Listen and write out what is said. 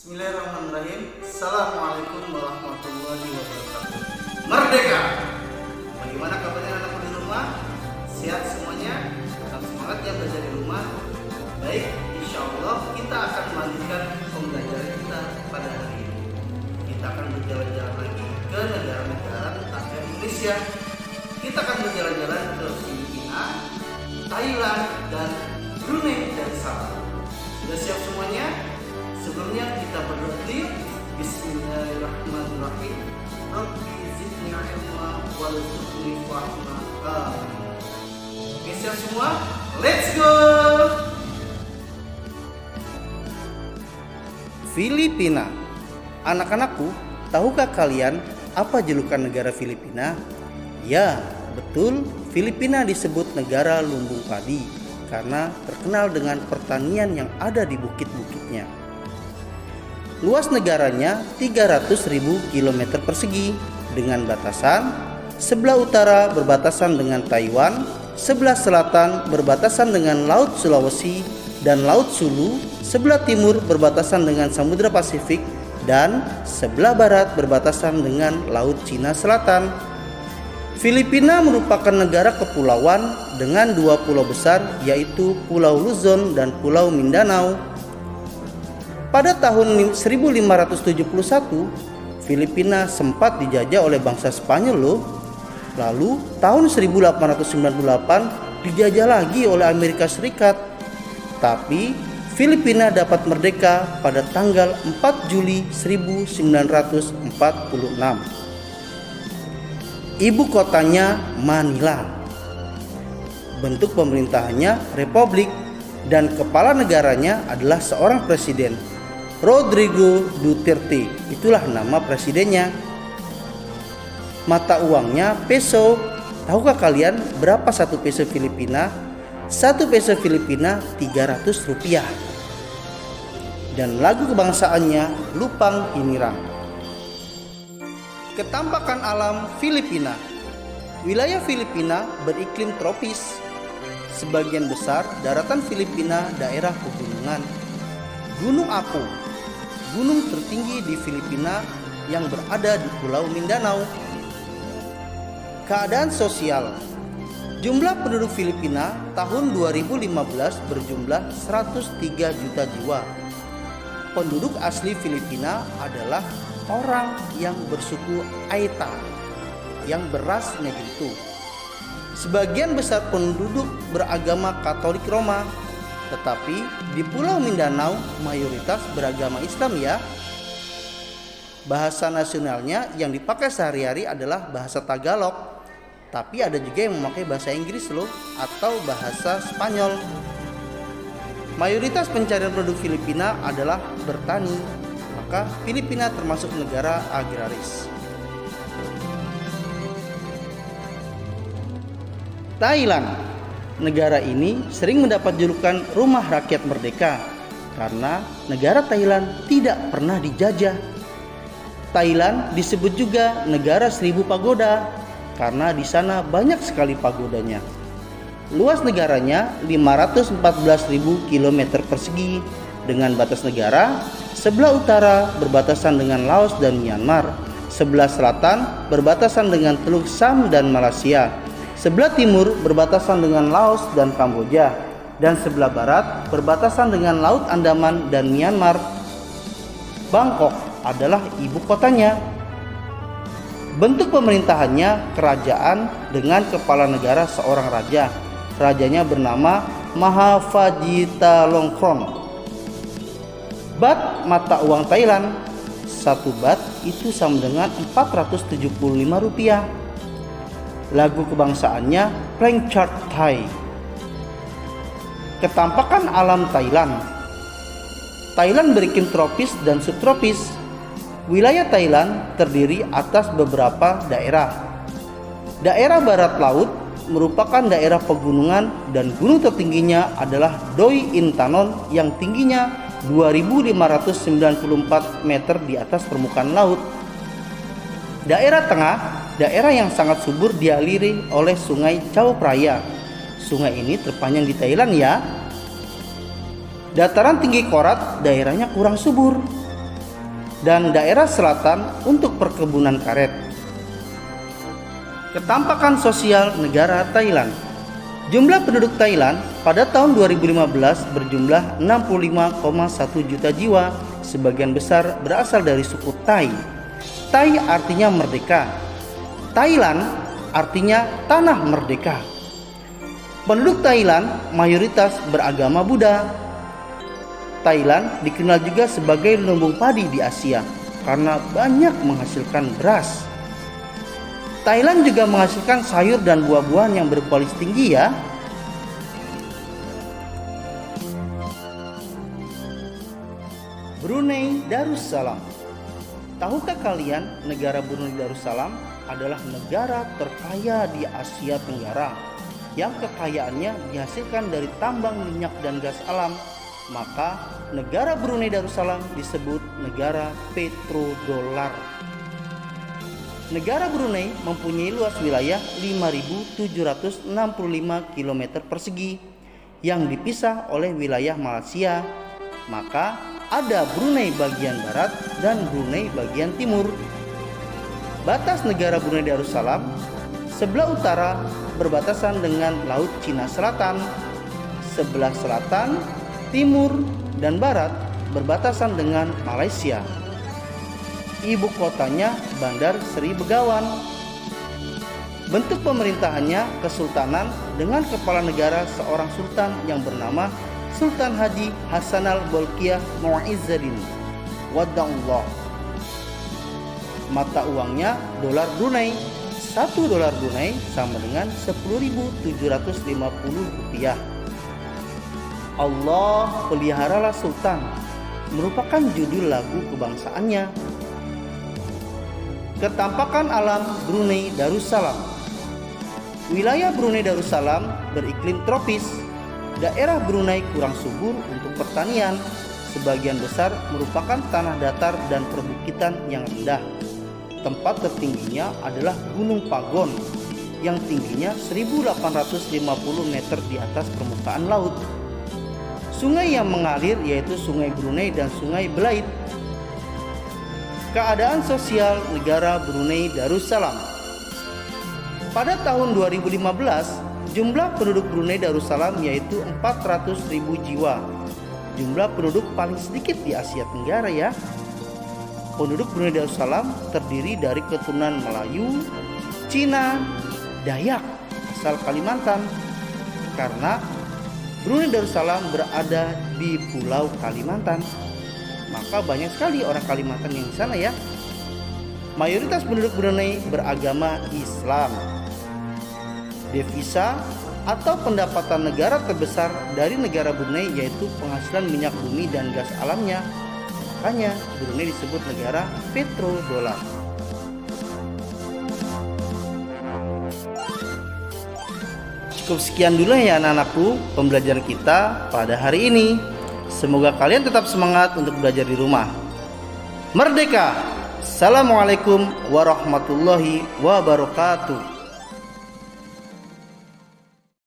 Bismillahirrahmanirrahim. Assalamualaikum warahmatullahi wabarakatuh. Merdeka. Bagaimana kabarnya anak-anak di rumah? Sehat semuanya? Tetap semangat ya belajar di rumah. Baik, insya Allah kita akan melanjutkan pembelajaran kita pada hari ini. Kita akan berjalan-jalan lagi ke negara-negara tetangga Indonesia. Kita akan berjalan-jalan ke Filipina, Thailand, dan Brunei Darussalam. Sudah siap semuanya? Sebelumnya kita berdoa dulu. Bismillahirrahmanirrahim. Rabbi zidni ilma warzuqni fahma. Oke, siap semua? Let's go. Filipina. Anak-anakku, tahukah kalian apa julukan negara Filipina? Ya, betul, Filipina disebut negara lumbung padi karena terkenal dengan pertanian yang ada di bukit-bukitnya. Luas negaranya 300.000 km persegi dengan batasan sebelah utara berbatasan dengan Taiwan, sebelah selatan berbatasan dengan Laut Sulawesi dan Laut Sulu, sebelah timur berbatasan dengan Samudra Pasifik, dan sebelah barat berbatasan dengan Laut Cina Selatan. Filipina merupakan negara kepulauan dengan dua pulau besar, yaitu Pulau Luzon dan Pulau Mindanao. Pada tahun 1571, Filipina sempat dijajah oleh bangsa Spanyol loh. Lalu tahun 1898 dijajah lagi oleh Amerika Serikat. Tapi Filipina dapat merdeka pada tanggal 4 Juli 1946. Ibu kotanya Manila. Bentuk pemerintahannya republik dan kepala negaranya adalah seorang presiden, Rodrigo Duterte. Itulah nama presidennya. Mata uangnya peso. Tahukah kalian berapa satu peso Filipina? Satu peso Filipina 300 rupiah. Dan lagu kebangsaannya Lupang Hinirang. Ketampakan alam Filipina. Wilayah Filipina beriklim tropis. Sebagian besar daratan Filipina daerah pegunungan. Gunung Apu, gunung tertinggi di Filipina yang berada di Pulau Mindanao. Keadaan sosial. Jumlah penduduk Filipina tahun 2015 berjumlah 103 juta jiwa. Penduduk asli Filipina adalah orang yang bersuku Aita, yang beras Negrito. Sebagian besar penduduk beragama Katolik Roma, tetapi di Pulau Mindanao mayoritas beragama Islam ya. Bahasa nasionalnya yang dipakai sehari-hari adalah bahasa Tagalog, tapi ada juga yang memakai bahasa Inggris loh, atau bahasa Spanyol. Mayoritas pencarian produk Filipina adalah bertani, maka Filipina termasuk negara agraris. Thailand. Negara ini sering mendapat julukan rumah rakyat merdeka karena negara Thailand tidak pernah dijajah. Thailand disebut juga negara 1000 pagoda karena di sana banyak sekali pagodanya. Luas negaranya 514.000 km persegi dengan batas negara sebelah utara berbatasan dengan Laos dan Myanmar, sebelah selatan berbatasan dengan Teluk Sam dan Malaysia, sebelah timur berbatasan dengan Laos dan Kamboja, dan sebelah barat berbatasan dengan Laut Andaman dan Myanmar. Bangkok adalah ibu kotanya. Bentuk pemerintahannya kerajaan dengan kepala negara seorang raja. Rajanya bernama Mahavajiralongkorn. Bat mata uang Thailand. Satu bat itu sama dengan 475 rupiah. Lagu kebangsaannya Plang Chart Thai. Ketampakan alam Thailand. Thailand beriklim tropis dan subtropis. Wilayah Thailand terdiri atas beberapa daerah. Daerah barat laut merupakan daerah pegunungan dan gunung tertingginya adalah Doi Intanon yang tingginya 2.594 meter di atas permukaan laut. Daerah tengah, daerah yang sangat subur dialiri oleh Sungai Chao Phraya. Sungai ini terpanjang di Thailand ya. Dataran tinggi Korat daerahnya kurang subur. dan daerah selatan untuk perkebunan karet. Ketampakan sosial negara Thailand. Jumlah penduduk Thailand pada tahun 2015 berjumlah 65,1 juta jiwa. Sebagian besar berasal dari suku Thai. Thai artinya merdeka. Thailand artinya tanah merdeka. Penduduk Thailand mayoritas beragama Buddha. Thailand dikenal juga sebagai lumbung padi di Asia karena banyak menghasilkan beras. Thailand juga menghasilkan sayur dan buah-buahan yang berkualitas tinggi ya. Brunei Darussalam. Tahukah kalian negara Brunei Darussalam adalah negara terkaya di Asia Tenggara yang kekayaannya dihasilkan dari tambang minyak dan gas alam? Maka negara Brunei Darussalam disebut negara petrodolar. Negara Brunei mempunyai luas wilayah 5.765 km persegi yang dipisah oleh wilayah Malaysia. Maka ada Brunei bagian barat dan Brunei bagian timur. Batas negara Brunei Darussalam sebelah utara berbatasan dengan Laut Cina Selatan, sebelah selatan, timur, dan barat berbatasan dengan Malaysia. Ibu kotanya Bandar Seri Begawan. Bentuk pemerintahannya kesultanan dengan kepala negara seorang sultan yang bernama Sultan Haji Hassanal Bolkiah Mu'izzuddin Wada'ullah. Mata uangnya dolar Brunei. 1 dolar Brunei sama dengan 10.750 rupiah. Allah peliharalah Sultan merupakan judul lagu kebangsaannya. Ketampakan alam Brunei Darussalam. Wilayah Brunei Darussalam beriklim tropis. Daerah Brunei kurang subur untuk pertanian. Sebagian besar merupakan tanah datar dan perbukitan yang rendah. Tempat tertingginya adalah Gunung Pagon yang tingginya 1.850 meter di atas permukaan laut. Sungai yang mengalir yaitu Sungai Brunei dan Sungai Belait. Keadaan sosial negara Brunei Darussalam. Pada tahun 2015, jumlah penduduk Brunei Darussalam yaitu 400.000 jiwa. Jumlah penduduk paling sedikit di Asia Tenggara ya. Penduduk Brunei Darussalam terdiri dari keturunan Melayu, Cina, Dayak asal Kalimantan. Karena Brunei Darussalam berada di Pulau Kalimantan, maka banyak sekali orang Kalimantan yang di sana ya. Mayoritas penduduk Brunei beragama Islam. Devisa atau pendapatan negara terbesar dari negara Brunei yaitu penghasilan minyak bumi dan gas alamnya. Makanya Brunei disebut negara petrodolar. Cukup sekian dulu ya anak-anakku pembelajaran kita pada hari ini. Semoga kalian tetap semangat untuk belajar di rumah. Merdeka! Assalamualaikum warahmatullahi wabarakatuh.